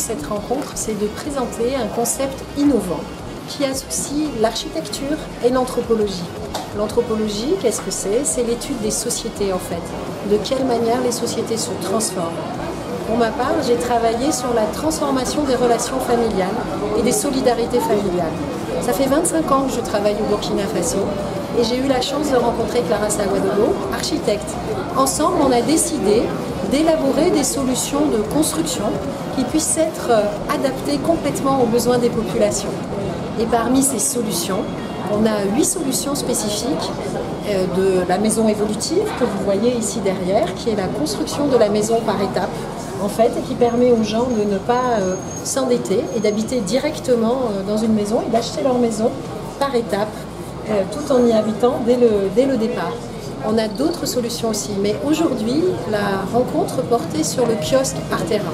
cette rencontre, c'est de présenter un concept innovant qui associe l'architecture et l'anthropologie. L'anthropologie, qu'est-ce que c'est? C'est l'étude des sociétés en fait. De quelle manière les sociétés se transforment. Pour ma part, j'ai travaillé sur la transformation des relations familiales et des solidarités familiales. Ça fait 25 ans que je travaille au Burkina Faso et j'ai eu la chance de rencontrer Clara Saguadogo, architecte. Ensemble, on a décidé d'élaborer des solutions de construction qui puissent être adaptées complètement aux besoins des populations. Et parmi ces solutions, on a 8 solutions spécifiques de la maison évolutive que vous voyez ici derrière, qui est la construction de la maison par étapes, en fait, et qui permet aux gens de ne pas s'endetter et d'habiter directement dans une maison et d'acheter leur maison par étapes, tout en y habitant dès le départ. On a d'autres solutions aussi, mais aujourd'hui, la rencontre portait sur le kiosque Artera.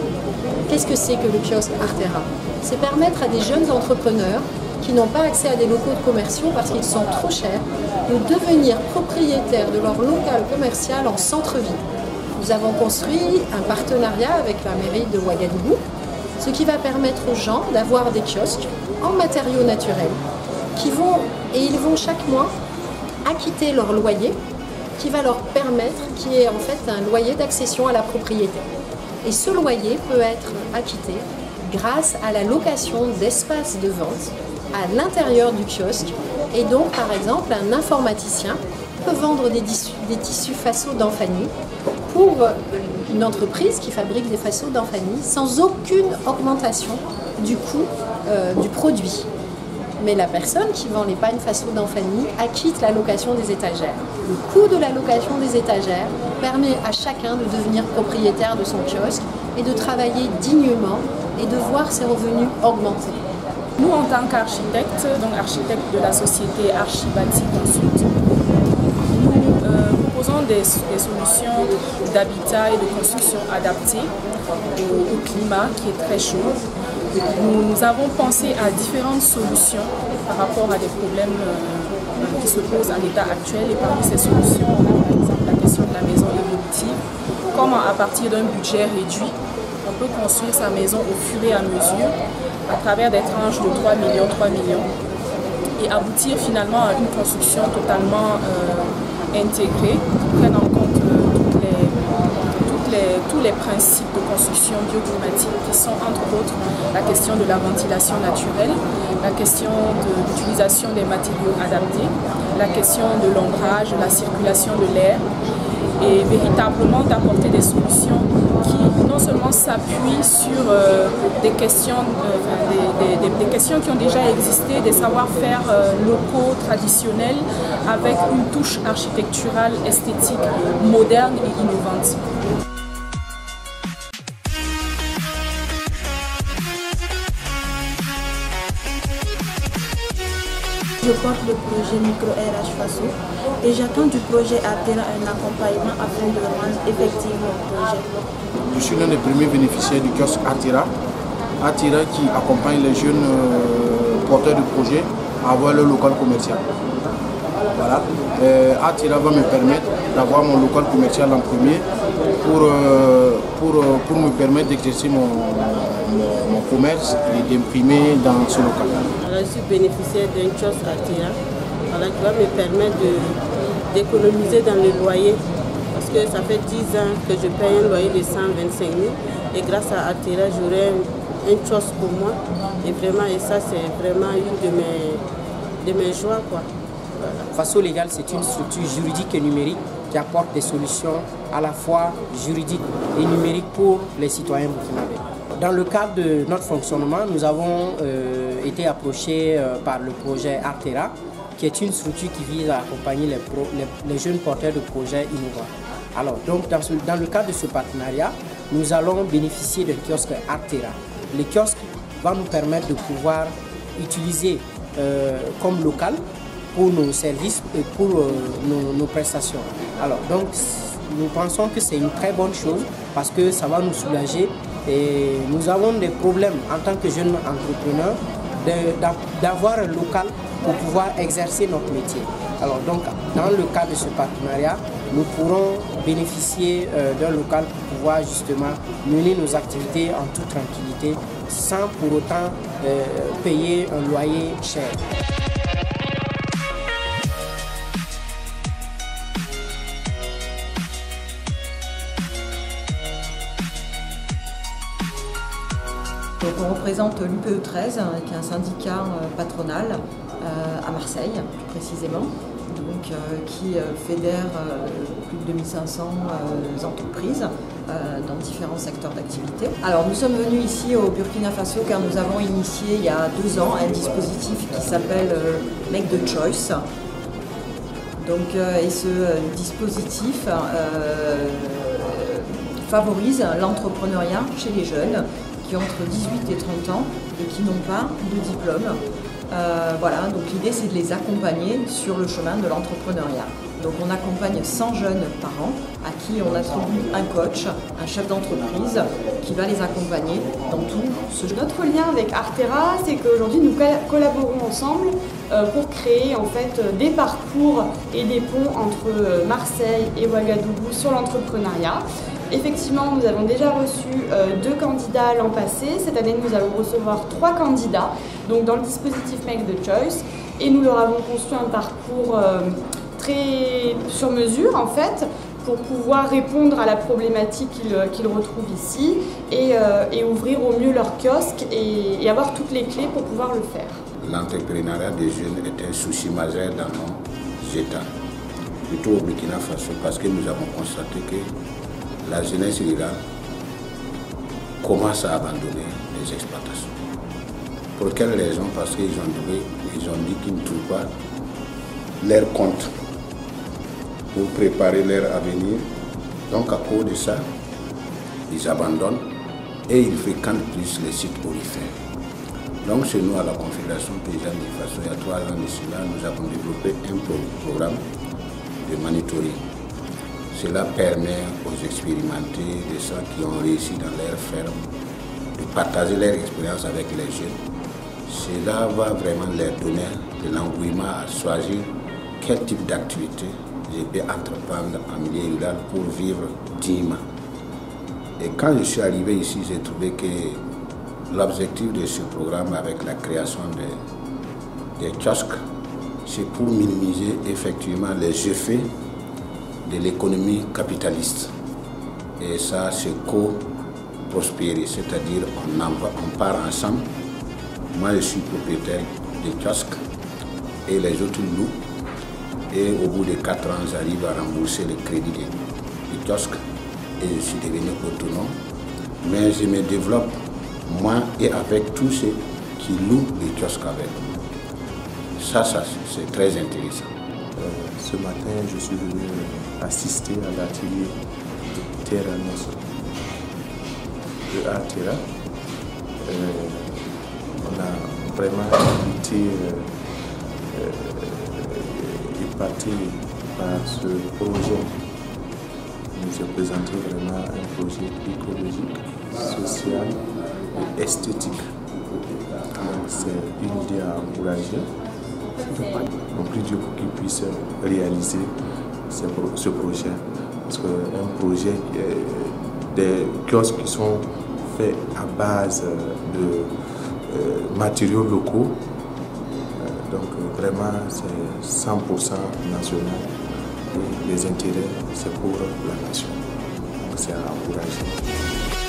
Qu'est-ce que c'est que le kiosque Artera? C'est permettre à des jeunes entrepreneurs qui n'ont pas accès à des locaux commerciaux parce qu'ils sont trop chers, de devenir propriétaires de leur local commercial en centre-ville. Nous avons construit un partenariat avec la mairie de Ouagadougou, ce qui va permettre aux gens d'avoir des kiosques en matériaux naturels ils vont chaque mois acquitter leur loyer qui va leur permettre, qui est en fait un loyer d'accession à la propriété. Et ce loyer peut être acquitté grâce à la location d'espaces de vente à l'intérieur du kiosque. Et donc, par exemple, un informaticien peut vendre des tissus faso d'Anfani pour une entreprise qui fabrique des fasos d'Anfani sans aucune augmentation du coût du produit. Mais la personne qui vend les pagnes faso d'Anfani acquitte la location des étagères. Le coût de la location des étagères permet à chacun de devenir propriétaire de son kiosque et de travailler dignement et de voir ses revenus augmenter. Nous, en tant qu'architectes, donc architectes de la société Archibati Consult, nous proposons des solutions d'habitat et de construction adaptées au climat qui est très chaud. Nous avons pensé à différentes solutions par rapport à des problèmes qui se posent à l'état actuel. Et parmi ces solutions, on a par exemple la question de la maison évolutive. Comment, à partir d'un budget réduit, on peut construire sa maison au fur et à mesure à travers des tranches de 3 millions, et aboutir finalement à une construction totalement intégrée qui prenne en compte tous les principes de construction bioclimatique qui sont entre autres la question de la ventilation naturelle, la question de l'utilisation des matériaux adaptés, la question de l'ombrage, la circulation de l'air, et véritablement d'apporter des solutions qui non seulement s'appuient sur des questions qui ont déjà existé, des savoir-faire locaux, traditionnels, avec une touche architecturale, esthétique, moderne et innovante. Je porte le projet Micro-RH Faso et j'attends du projet Artera un accompagnement afin de rendre effectif mon projet. Je suis l'un des premiers bénéficiaires du kiosque Artera. Artera qui accompagne les jeunes porteurs de projets à avoir leur local commercial. Voilà. Artera va me permettre d'avoir mon local commercial en premier pour me permettre d'exercer mon commerce et d'imprimer dans ce local. Je suis bénéficiaire d'un kiosque Artera qui va me permettre d'économiser dans le loyer parce que ça fait 10 ans que je paye un loyer de 125 000 et grâce à Artera j'aurai un kiosque pour moi et ça c'est vraiment une de mes joies quoi. Voilà. Faso Légal, c'est une structure juridique et numérique qui apporte des solutions à la fois juridiques et numériques pour les citoyens burkinabés. Dans le cadre de notre fonctionnement, nous avons été approchés par le projet Artera, qui est une structure qui vise à accompagner les jeunes porteurs de projets innovants. Alors, donc, dans le cadre de ce partenariat, nous allons bénéficier d'un kiosque Artera. Le kiosque va nous permettre de pouvoir utiliser comme local pour nos services et pour nos prestations. Alors, donc, nous pensons que c'est une très bonne chose parce que ça va nous soulager. Et nous avons des problèmes en tant que jeunes entrepreneurs d'avoir un local pour pouvoir exercer notre métier. Alors donc, dans le cadre de ce partenariat, nous pourrons bénéficier d'un local pour pouvoir justement mener nos activités en toute tranquillité sans pour autant payer un loyer cher. Donc on représente l'UPE 13, qui est un syndicat patronal à Marseille, plus précisément, donc, qui fédère plus de 2500 entreprises dans différents secteurs d'activité. Alors nous sommes venus ici au Burkina Faso car nous avons initié il y a 2 ans un dispositif qui s'appelle Make the Choice. Donc, et ce dispositif favorise l'entrepreneuriat chez les jeunes qui ont entre 18 et 30 ans et qui n'ont pas de diplôme. Voilà, donc l'idée c'est de les accompagner sur le chemin de l'entrepreneuriat. Donc on accompagne 100 jeunes par an à qui on attribue un coach, un chef d'entreprise qui va les accompagner dans tout ce jeu. Notre lien avec Artera, c'est qu'aujourd'hui nous collaborons ensemble pour créer en fait des parcours et des ponts entre Marseille et Ouagadougou sur l'entrepreneuriat. Effectivement, nous avons déjà reçu 2 candidats l'an passé. Cette année, nous allons recevoir 3 candidats donc dans le dispositif Make the Choice. Et nous leur avons conçu un parcours très sur mesure, en fait, pour pouvoir répondre à la problématique qu'ils retrouvent ici et ouvrir au mieux leur kiosque et avoir toutes les clés pour pouvoir le faire. L'entrepreneuriat des jeunes est un souci majeur dans nos États, plutôt au Burkina Faso, parce que nous avons constaté que la jeunesse rurale commence à abandonner les exploitations. Pour quelle raison? Parce qu'ils ont dit qu'ils ne trouvent pas leur compte pour préparer leur avenir. Donc à cause de ça, ils abandonnent et ils fréquentent plus les sites aurifères. Donc chez nous, à la Confédération Paysanne du Faso, il y a 3 ans de cela, nous avons développé un programme de monitoring. Cela permet aux expérimentés, des gens qui ont réussi dans leur ferme, de partager leur expérience avec les jeunes. Cela va vraiment leur donner de l'engouement à choisir quel type d'activité je peux entreprendre en milieu rural pour vivre dignement. Et quand je suis arrivé ici, j'ai trouvé que l'objectif de ce programme avec la création des kiosques, c'est pour minimiser effectivement les effets de l'économie capitaliste. Et ça, c'est co-prospérer, c'est-à-dire on part ensemble. Moi, je suis propriétaire des kiosques et les autres louent. Et au bout de 4 ans, j'arrive à rembourser le crédit des kiosques et je suis devenu autonome. Mais je me développe, moi et avec tous ceux qui louent les kiosques avec moi. Ça c'est très intéressant. Ce matin, je suis venu assister à l'atelier de Terranos de Artera. On a vraiment été épaté par ce projet. Il nous a présenté vraiment un projet écologique, social et esthétique. Donc c'est une idée à encourager. Donc plus Dieu pour qu'il puisse réaliser ce projet. Parce qu'un projet, des kiosques qui sont faits à base de matériaux locaux, donc vraiment c'est 100% national et les intérêts c'est pour la nation. Donc c'est à encourager.